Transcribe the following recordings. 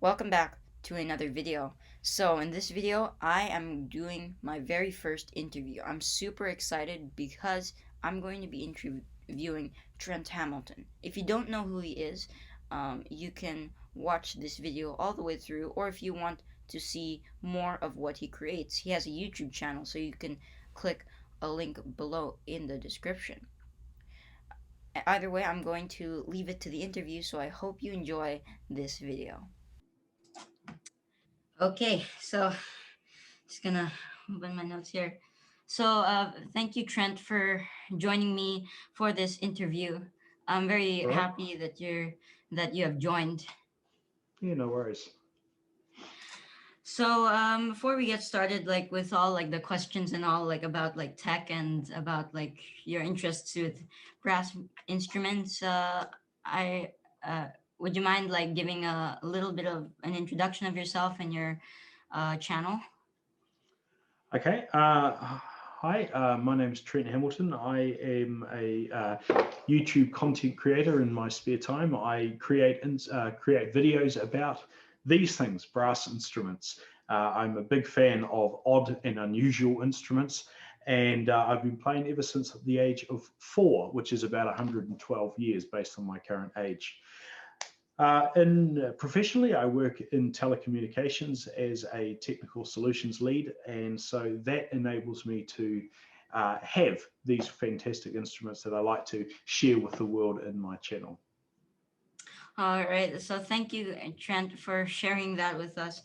Welcome back to another video. So in this video, I am doing my very first interview. I'm super excited because I'm going to be interviewing Trent Hamilton. If you don't know who he is, you can watch this video all the way through, or if you want to see more of what he creates, he has a YouTube channel, so you can click a link below in the description. Either way, I'm going to leave it to the interview, so I hope you enjoy this video. Okay, so just gonna open my notes here. So thank you, Trent, for joining me for this interview. I'm very All right. happy that you have joined. Yeah, no worries. So before we get started, like with all like the questions and all like about like tech and about like your interests with brass instruments, I would you mind like giving a little bit of an introduction of yourself and your channel? Okay. Hi, my name is Trent Hamilton. I am a YouTube content creator in my spare time. I create videos about these things, brass instruments. I'm a big fan of odd and unusual instruments, and I've been playing ever since the age of 4, which is about 112 years based on my current age. Professionally, I work in telecommunications as a technical solutions lead, and so that enables me to have these fantastic instruments that I like to share with the world in my channel. All right. So thank you, Trent, for sharing that with us.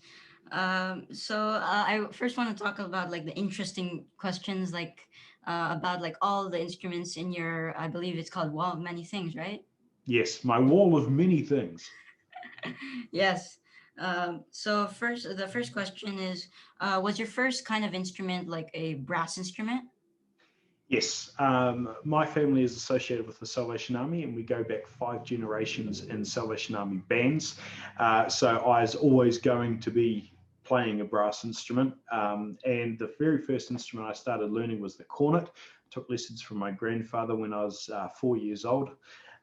I first want to talk about like the interesting questions, like about like all the instruments in your, I believe it's called Wall of Many Things, right? Yes, my wall of many things. Yes. The first question is, was your first kind of instrument like a brass instrument? Yes, my family is associated with the Salvation Army, and we go back 5 generations in Salvation Army bands. So I was always going to be playing a brass instrument. And the very first instrument I started learning was the cornet. Took lessons from my grandfather when I was 4 years old.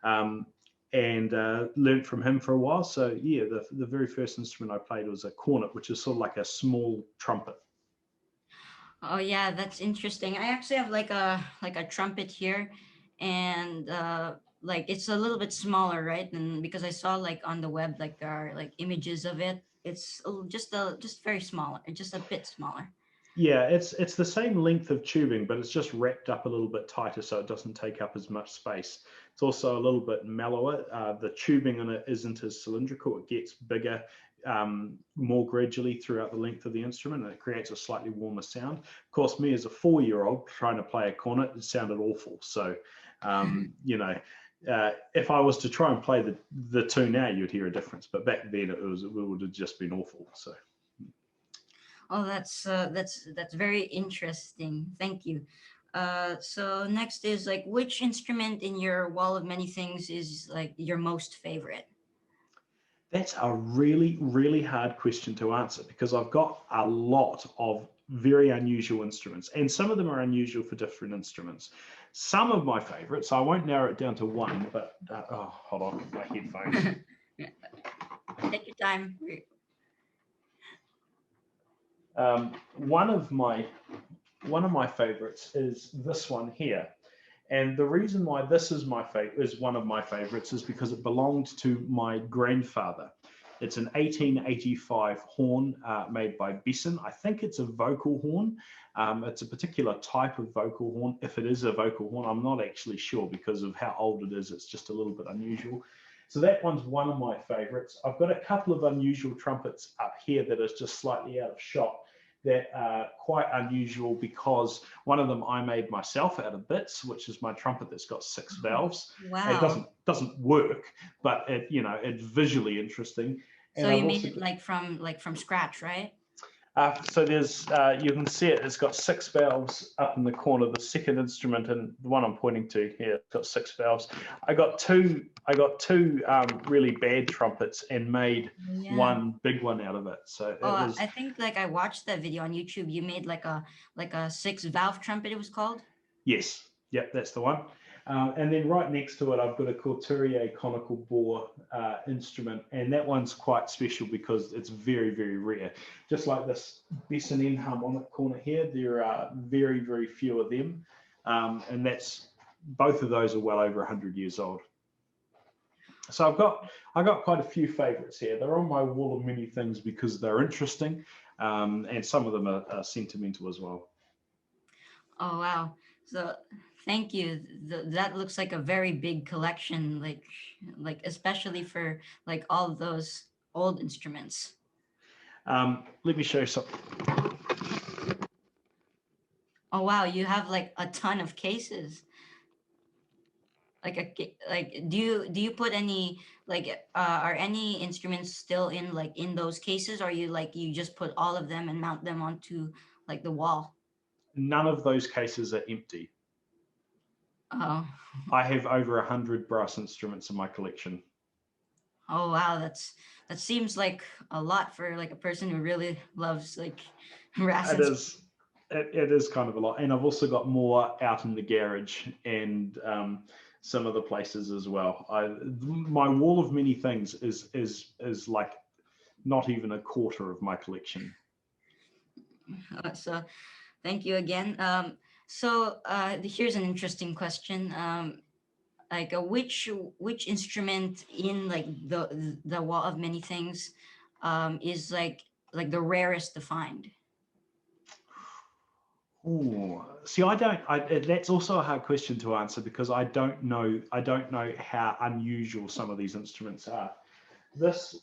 Um, and learned from him for a while. So yeah, the very first instrument I played was a cornet, which is sort of like a small trumpet. Oh yeah, that's interesting. I actually have like a trumpet here, and like it's a little bit smaller, right? And because I saw like on the web like there are like images of it. It's just very small, just a bit smaller. Yeah, it's the same length of tubing, but it's just wrapped up a little bit tighter so it doesn't take up as much space. It's also a little bit mellower. The tubing in it isn't as cylindrical. It gets bigger more gradually throughout the length of the instrument, and it creates a slightly warmer sound. Of course, me as a 4-year-old trying to play a cornet, it sounded awful. So, if I was to try and play the two now, you'd hear a difference. But back then, it would have just been awful. So. Oh, that's very interesting. Thank you. So next is like which instrument in your Wall of Many Things is like your most favorite? That's a really, really hard question to answer because I've got a lot of very unusual instruments, and some of them are unusual for different instruments. Some of my favorites, I won't narrow it down to one, but hold on, my headphones. Yeah, take your time. Um, one of my one of my favorites is this one here. And the reason why this is one of my favorites is because it belonged to my grandfather. It's an 1885 horn made by Besson. I think it's a vocal horn. It's a particular type of vocal horn. If it is a vocal horn, I'm not actually sure because of how old it is. It's just a little bit unusual. So that one's one of my favorites. I've got a couple of unusual trumpets up here that is just slightly out of shot that are quite unusual because one of them I made myself out of bits, which is my trumpet that's got 6 valves. It Wow. doesn't work, but it's visually interesting. So And you I've made also it like from scratch, right? so there's you can see it. It's got 6 valves up in the corner. The second instrument, and the one I'm pointing to here, it's got 6 valves. I got two really bad trumpets and made Yeah. one big one out of it. So it Oh, was I think like I watched that video on YouTube. You made like a six valve trumpet. It was called. yes, yep, that's the one. And then right next to it, I've got a Couturier conical bore instrument, and that one's quite special because it's very, very rare. Just like this Besson harmonic cornet here, there are very, very few of them, and that's both of those are well over 100 years old. So I've got quite a few favorites here. They're on my wall of many things because they're interesting, and some of them are sentimental as well. Oh wow. So thank you. That looks like a very big collection, like especially for like all of those old instruments. Let me show you something. Oh wow, you have like a ton of cases. Like do you put any like are any instruments still in like in those cases, or you just put all of them and mount them onto like the wall? None of those cases are empty. Oh. I have over 100 brass instruments in my collection. Oh wow, that seems like a lot for like a person who really loves like brass It and is, it is kind of a lot, and I've also got more out in the garage and some other places as well. My wall of many things is like not even a quarter of my collection. so thank you again. Here's an interesting question. Like which instrument in like the wall of many things is like the rarest to find? Ooh, see, I don't. That's also a hard question to answer because I don't know. I don't know how unusual some of these instruments are. This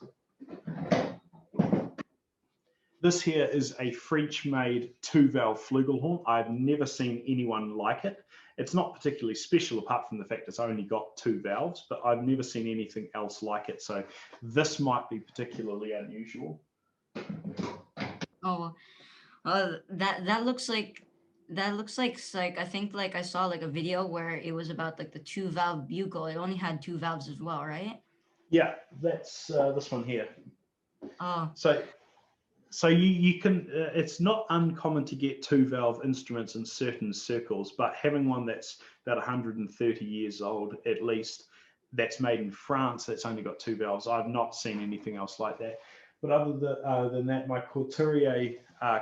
This here is a French-made two-valve flugelhorn. I've never seen anyone like it. It's not particularly special apart from the fact it's only got two valves, but I've never seen anything else like it. So this might be particularly unusual. Oh, that looks like I think like I saw like a video where it was about like the two valve bugle. It only had two valves as well, right? Yeah, that's this one here. Oh, So you can, it's not uncommon to get two valve instruments in certain circles, but having one that's about 130 years old at least, that's made in France, that's only got two valves. I've not seen anything else like that. But other than that, my Couturier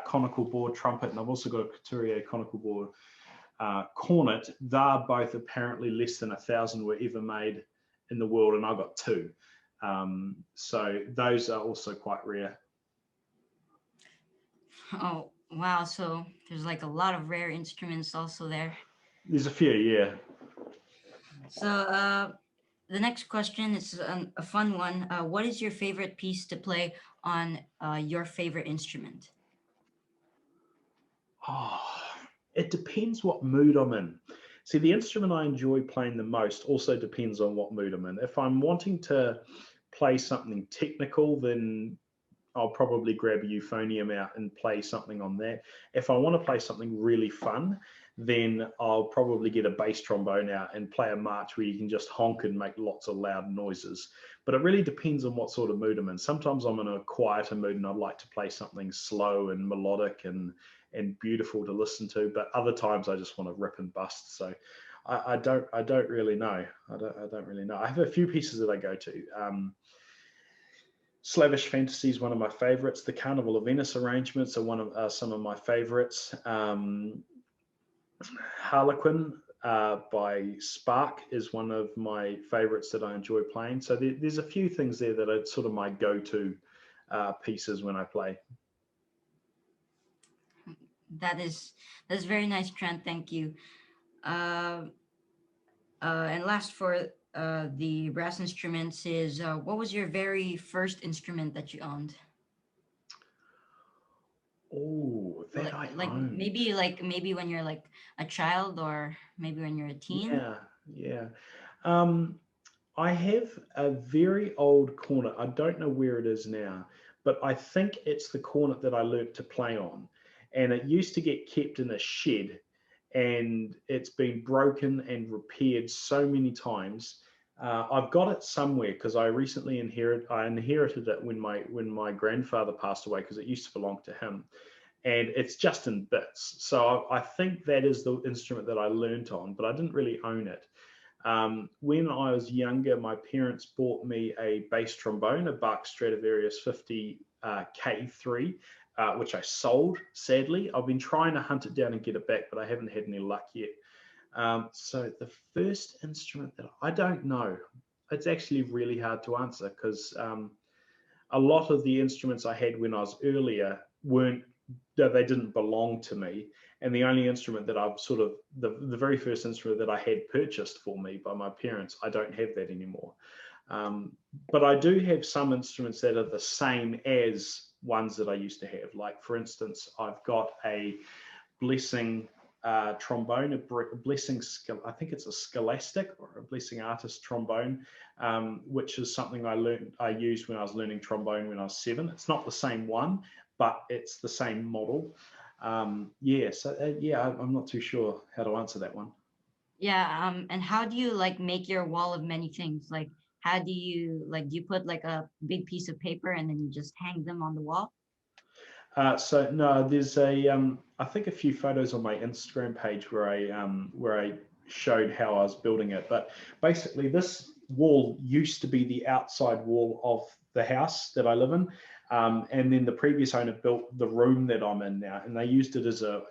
conical board trumpet, and I've also got a Couturier conical board cornet, they're both apparently less than 1,000 were ever made in the world, and I've got two. So those are also quite rare. oh wow. So there's like a lot of rare instruments also there. There's a few, yeah. So the next question is a fun one. What is your favorite piece to play on your favorite instrument? Oh, it depends what mood I'm in. See, the instrument I enjoy playing the most also depends on what mood I'm in. If I'm wanting to play something technical, then I'll probably grab a euphonium out and play something on that. If I want to play something really fun, then I'll probably get a bass trombone out and play a march where you can just honk and make lots of loud noises. But it really depends on what sort of mood I'm in. Sometimes I'm in a quieter mood and I'd like to play something slow and melodic and beautiful to listen to. But other times I just want to rip and bust. So I don't really know. I don't really know. I have a few pieces that I go to. Slavish Fantasy is one of my favorites. The Carnival of Venice arrangements are some of my favorites. Harlequin by Spark is one of my favorites that I enjoy playing. So there's a few things there that are sort of my go-to pieces when I play. That's very nice, Trent. Thank you. Uh, and last for the brass instruments is what was your very first instrument that you owned? Oh, that I owned. Like maybe when you're like a child, or maybe when you're a teen. Yeah, yeah. Um, I have a very old cornet. I don't know where it is now, but I think it's the cornet that I learnt to play on. And it used to get kept in a shed, and it's been broken and repaired so many times. I've got it somewhere because I inherited it when my grandfather passed away because it used to belong to him, and it's just in bits. So I think that is the instrument that I learnt on, but I didn't really own it. When I was younger, my parents bought me a bass trombone, a Bach Stradivarius 50 K3, which I sold, sadly. I've been trying to hunt it down and get it back, but I haven't had any luck yet. So the first instrument that I don't know, it's actually really hard to answer because a lot of the instruments I had when I was earlier they didn't belong to me. And the only instrument that I've sort of, the very first instrument that I had purchased for me by my parents, I don't have that anymore. But I do have some instruments that are the same as ones that I used to have. Like, for instance, I've got a Blessing trombone, a Blessing, I think it's a Scholastic or a Blessing Artist trombone, which is something I used when I was learning trombone when I was 7. It's not the same one, but it's the same model. Yeah, so yeah, I'm not too sure how to answer that one. Yeah, and how do you like make your wall of many things? Like, how do you like, do you put like a big piece of paper and then you just hang them on the wall? So no, there's I think a few photos on my Instagram page where I showed how I was building it. But basically, this wall used to be the outside wall of the house that I live in, and then the previous owner built the room that I'm in now, and they used it as a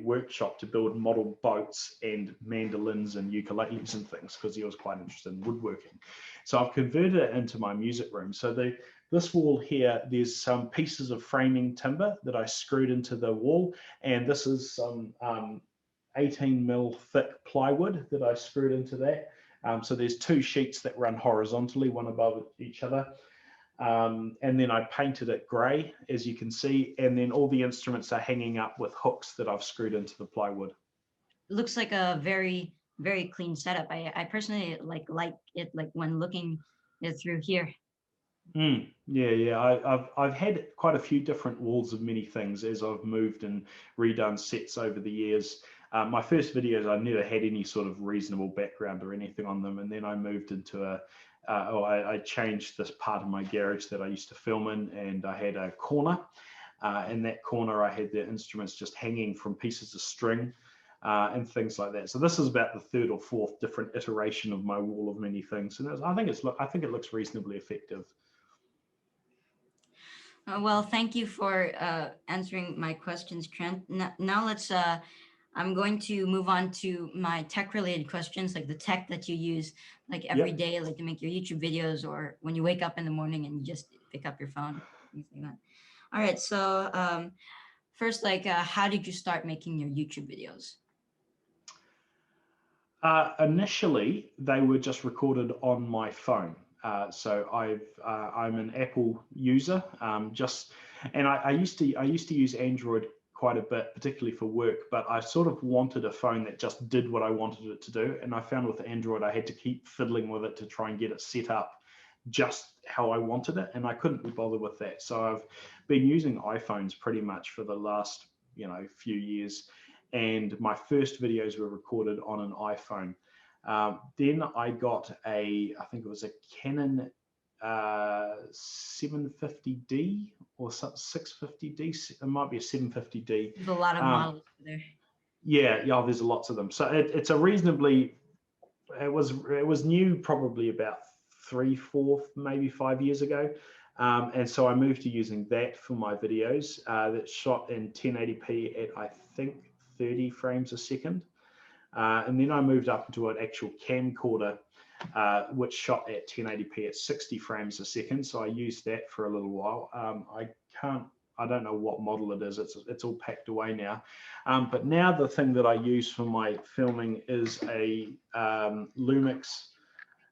workshop to build model boats and mandolins and ukuleles and things because he was quite interested in woodworking. So I've converted it into my music room. So this wall here, there's some pieces of framing timber that I screwed into the wall, and this is some 18 mil thick plywood that I screwed into that. So there's 2 sheets that run horizontally, one above each other. And then I painted it grey, as you can see, and then all the instruments are hanging up with hooks that I've screwed into the plywood. It looks like a very, very clean setup. I personally like it like when looking it through here. Yeah. I've had quite a few different walls of many things as I've moved and redone sets over the years. My first videos, I never had any sort of reasonable background or anything on them, and then I moved into I changed this part of my garage that I used to film in, and I had a corner. In that corner, I had the instruments just hanging from pieces of string and things like that. So this is about the 3rd or 4th different iteration of my wall of many things, and I think it looks reasonably effective. Well, thank you for answering my questions, Trent. Now let's. I'm going to move on to my tech-related questions, like the tech that you use, like every Yep. day, like to make your YouTube videos, or when you wake up in the morning and you just pick up your phone, things like that. All right. So first, like, how did you start making your YouTube videos? Initially, they were just recorded on my phone. So I'm an Apple user. And I used to use Android quite a bit, particularly for work. But I sort of wanted a phone that just did what I wanted it to do. And I found with Android, I had to keep fiddling with it to try and get it set up just how I wanted it, and I couldn't be bothered with that. So I've been using iPhones pretty much for the last few years, and my first videos were recorded on an iPhone. Then I got I think it was a Canon 750D or 650D. It might be a 750D. There's a lot of models there. Yeah, there's lots of them. So it's a reasonably. It was new probably about 3, 4, maybe 5 years ago. And so I moved to using that for my videos. That's shot in 1080p at, I think, 30 frames a second. And then I moved up into an actual camcorder, which shot at 1080p at 60 frames a second. So I used that for a little while. I don't know what model it is. It's all packed away now. But now the thing that I use for my filming is a Lumix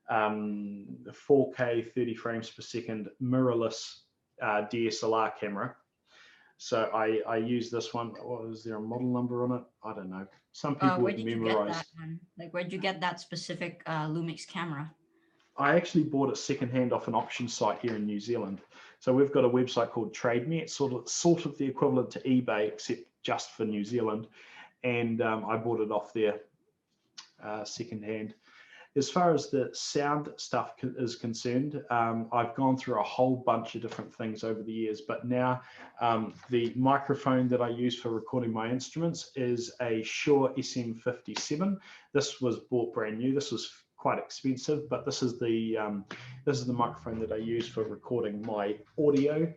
4K 30 frames per second mirrorless DSLR camera. So I use this one. What is there a model number on it? I don't know. Some people Where would did you get memorize. that one? Like, where'd you get that specific Lumix camera? I actually bought it secondhand off an auction site here in New Zealand. So we've got a website called Trade Me. It's sort of the equivalent to eBay, except just for New Zealand. And I bought it off there secondhand. As far as the sound stuff is concerned, I've gone through a whole bunch of different things over the years, but now the microphone that I use for recording my instruments is a Shure SM57. This was bought brand new. This was quite expensive, but this is the microphone that I use for recording my audio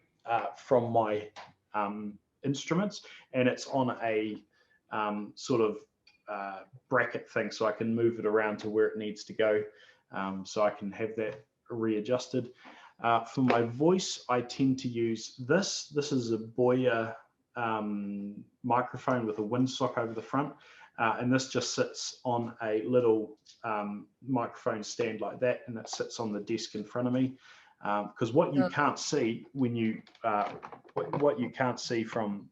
from my instruments, and it's on a sort of bracket thing, so I can move it around to where it needs to go, so I can have that readjusted. For my voice, I tend to use this. This is a Boya microphone with a windsock over the front. And this just sits on a little microphone stand like that, and it sits on the desk in front of me. Because what you So, can't see when you what you can't see from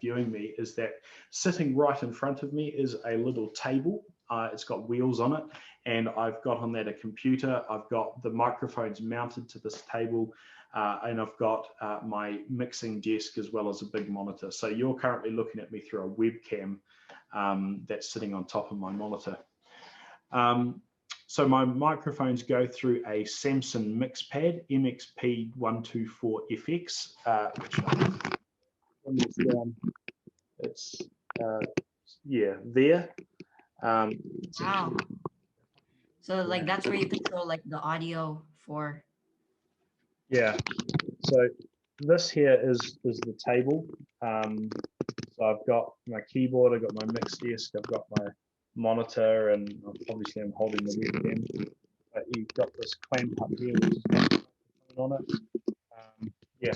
viewing me is that sitting right in front of me is a little table. It's got wheels on it, and I've got on that a computer. I've got the microphones mounted to this table, and I've got my mixing desk as well as a big monitor. So you're currently looking at me through a webcam that's sitting on top of my monitor. So my microphones go through a Samson MixPad MXP124FX, which down, it's yeah, there. wow. So like that's where you control like the audio for. Yeah. So this here is the table. So I've got my keyboard, I've got my mix desk, I've got my monitor, and obviously I'm holding the webcam. But you've got this clamp up here which is on it. Yeah,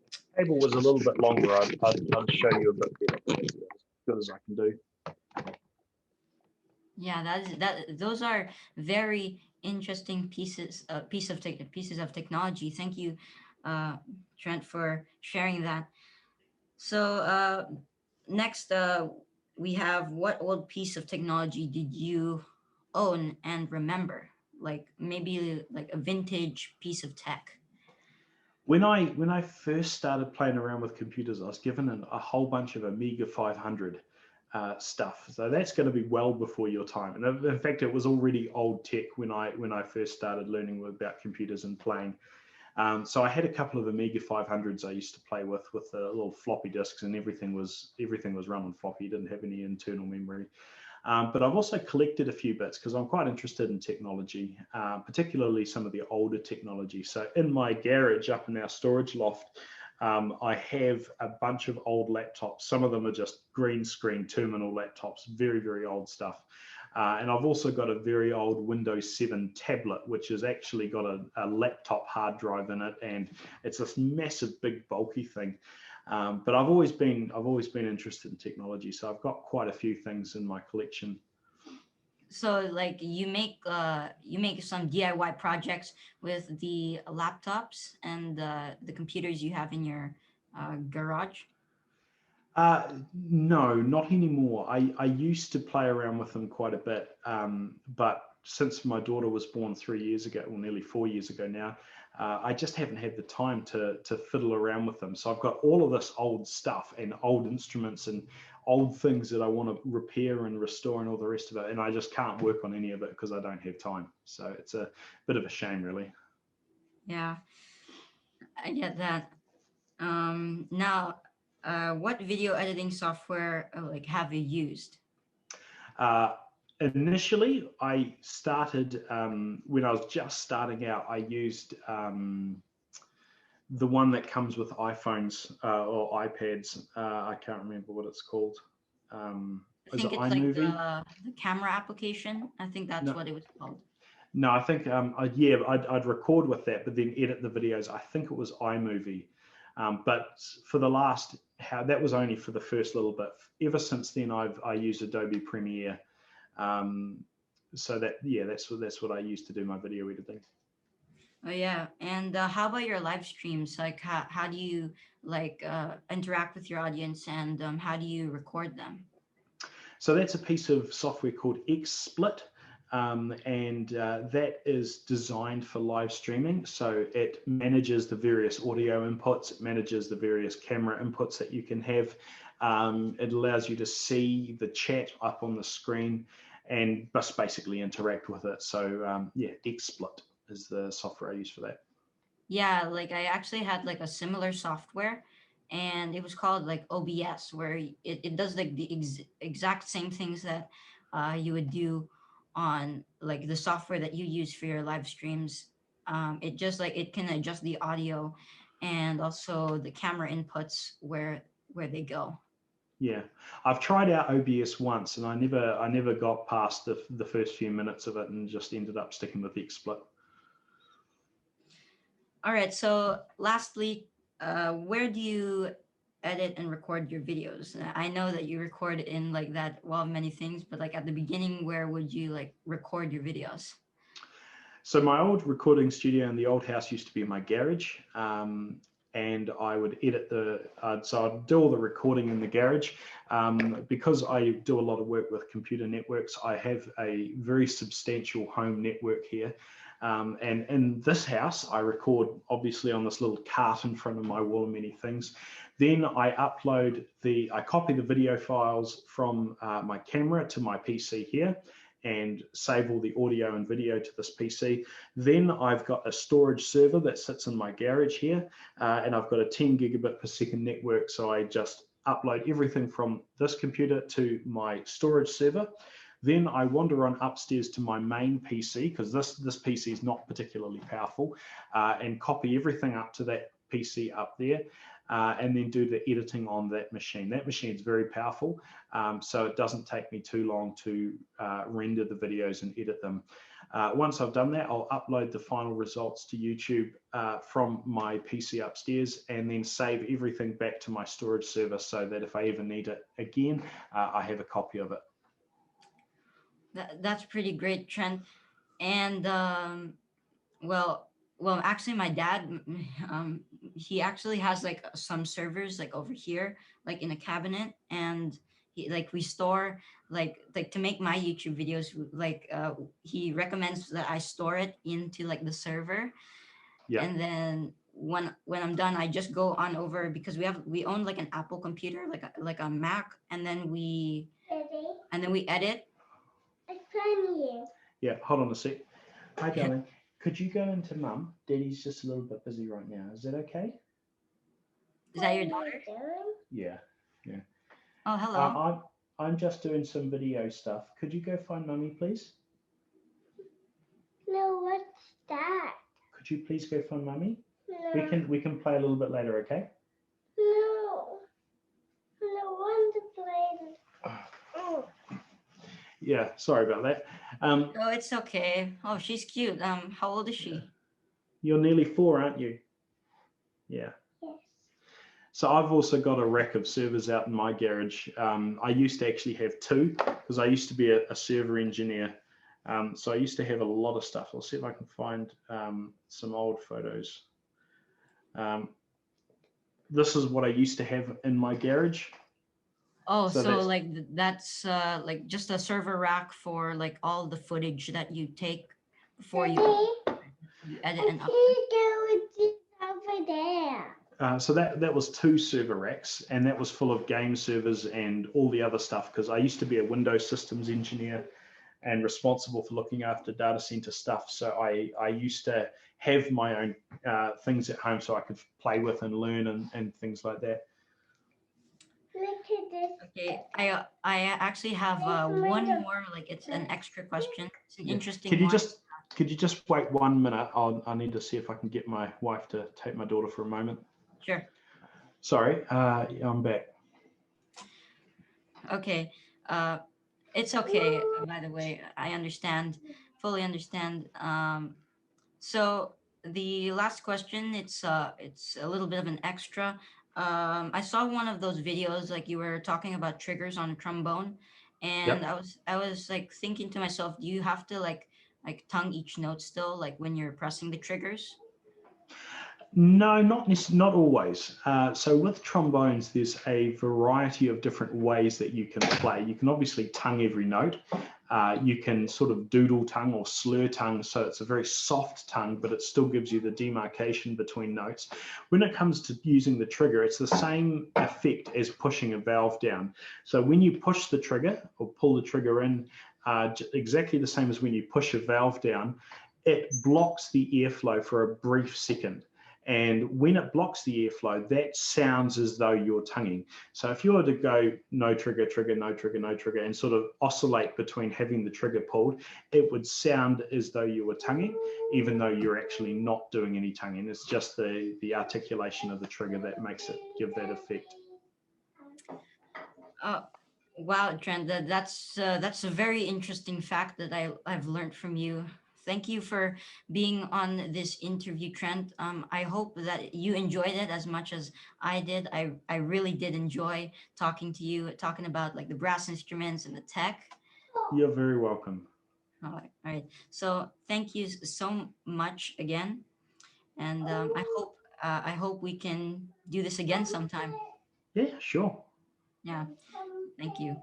the table was a little bit longer. I'd show you a bit better, but as good as I can do. Yeah, those are very interesting pieces of technology. Thank you, uh, Trent, for sharing that. So next, we have, what old piece of technology did you own and remember? Like maybe like a vintage piece of tech. When I first started playing around with computers, I was given a whole bunch of Amiga 500 stuff. So that's going to be well before your time. And in fact, it was already old tech when I first started learning about computers and playing. So I had a couple of Amiga 500s I used to play with the little floppy disks, and everything was run on floppy. You didn't have any internal memory. But I've also collected a few bits because I'm quite interested in technology, particularly some of the older technology. So in my garage up in our storage loft, I have a bunch of old laptops. Some of them are just green screen terminal laptops, very, very old stuff. And I've also got a very old Windows 7 tablet, which has actually got a laptop hard drive in it, and it's this massive, big, bulky thing. But I've always been interested in technology, so I've got quite a few things in my collection. So like you make some DIY projects with the laptops and the computers you have in your garage. No, not anymore. I used to play around with them quite a bit, but since my daughter was born 3 years ago, or nearly 4 years ago now, I just haven't had the time to fiddle around with them. So I've got all of this old stuff and old instruments and old things that I want to repair and restore and all the rest of it, and I just can't work on any of it because I don't have time. So it's a bit of a shame, really. Yeah, I get that. Now, what video editing software like have you used? Uh, Initially, I started when I was just starting out. I used the one that comes with iPhones or iPads. I can't remember what it's called. I Is it think it's like iMovie? the camera application. I think that's No, what it was called. no. I think yeah, I'd record with that, but then edit the videos. I think it was iMovie. But for the last, how that was only for the first little bit. Ever since then, I used Adobe Premiere. So that yeah, that's what I use to do my video editing. Oh yeah, and how about your live streams? Like how do you like interact with your audience, and how do you record them? So that's a piece of software called XSplit. And that is designed for live streaming. So it manages the various audio inputs, it manages the various camera inputs that you can have. It allows you to see the chat up on the screen and just basically interact with it. So yeah, XSplit is the software I use for that. Yeah, like I actually had like a similar software, and it was called like OBS, where it does like the exact same things that you would do on like the software that you use for your live streams. It just like it can adjust the audio and also the camera inputs where they go. Yeah, I've tried out OBS once, and I never got past the first few minutes of it, and just ended up sticking with XSplit. All right. So lastly, where do you edit and record your videos? I know that you record in like that well many things, but like at the beginning, where would you like record your videos? So my old recording studio in the old house used to be my garage, and I would edit so I'd do all the recording in the garage. Because I do a lot of work with computer networks, I have a very substantial home network here. And in this house, I record obviously on this little cart in front of my wall and many things. Then I copy the video files from my camera to my PC here, and save all the audio and video to this PC. Then I've got a storage server that sits in my garage here, and I've got a 10 gigabit per second network. So I just upload everything from this computer to my storage server. Then I wander on upstairs to my main PC, because this PC is not particularly powerful, and copy everything up to that PC up there. And then do the editing on that machine. That machine is very powerful, so it doesn't take me too long to render the videos and edit them. Once I've done that, I'll upload the final results to YouTube from my PC upstairs, and then save everything back to my storage server, so that if I ever need it again, I have a copy of it. That's pretty great, Trent. And well, actually, my dad, he actually has like some servers like over here, like in a cabinet, and we store like to make my YouTube videos. Like he recommends that I store it into like the server, Yeah. and then when I'm done, I just go on over, because we own like an Apple computer, like a Mac, and then we edit. Yeah, hold on a sec. Hi, darling. Could you go into Mum? Daddy's just a little bit busy right now. Is that okay? Is that your daughter? Yeah. Oh, hello. I'm just doing some video stuff. Could you go find Mummy, please? No, what's that? Could you please go find Mummy? No. We can play a little bit later, okay? No. No want to play. Oh. Yeah, sorry about that. Oh, it's okay. Oh, she's cute. How old is she? You're nearly 4, aren't you? Yeah. Yes. So I've also got a rack of servers out in my garage. I used to actually have 2, because I used to be a server engineer. So I used to have a lot of stuff. I'll see if I can find some old photos. This is what I used to have in my garage. Oh, so like that's like just a server rack for like all the footage that you take before you edit and upload. Over there. So that was 2 server racks, and that was full of game servers and all the other stuff, because I used to be a Windows systems engineer and responsible for looking after data center stuff. So I used to have my own things at home, so I could play with and learn and things like that. Look at this. Okay, I actually have one more, like it's an extra question. It's an interesting Could you one. Could you just wait 1 minute? I need to see if I can get my wife to take my daughter for a moment. Sure. Sorry, I'm back. Okay. It's okay, by the way. I understand, fully understand. So the last question, it's a little bit of an extra. I saw one of those videos, like you were talking about triggers on a trombone, and Yep. I was like thinking to myself, do you have to like tongue each note still, like when you're pressing the triggers? No, not always. So with trombones, there's a variety of different ways that you can play. You can obviously tongue every note. You can sort of doodle tongue or slur tongue, so it's a very soft tongue, but it still gives you the demarcation between notes. When it comes to using the trigger, it's the same effect as pushing a valve down. So when you push the trigger or pull the trigger in, exactly the same as when you push a valve down, it blocks the airflow for a brief second. And when it blocks the airflow, that sounds as though you're tonguing. So if you were to go no trigger, trigger, no trigger, no trigger, and sort of oscillate between having the trigger pulled, it would sound as though you were tonguing, even though you're actually not doing any tonguing. It's just the articulation of the trigger that makes it give that effect. Oh, wow, Trent, that's a very interesting fact that I've learned from you. Thank you for being on this interview, Trent. I hope that you enjoyed it as much as I did. I really did enjoy talking to you, talking about like the brass instruments and the tech. You're very welcome. All right. So thank you so much again, and I hope we can do this again sometime. Yeah, sure. Yeah. Thank you.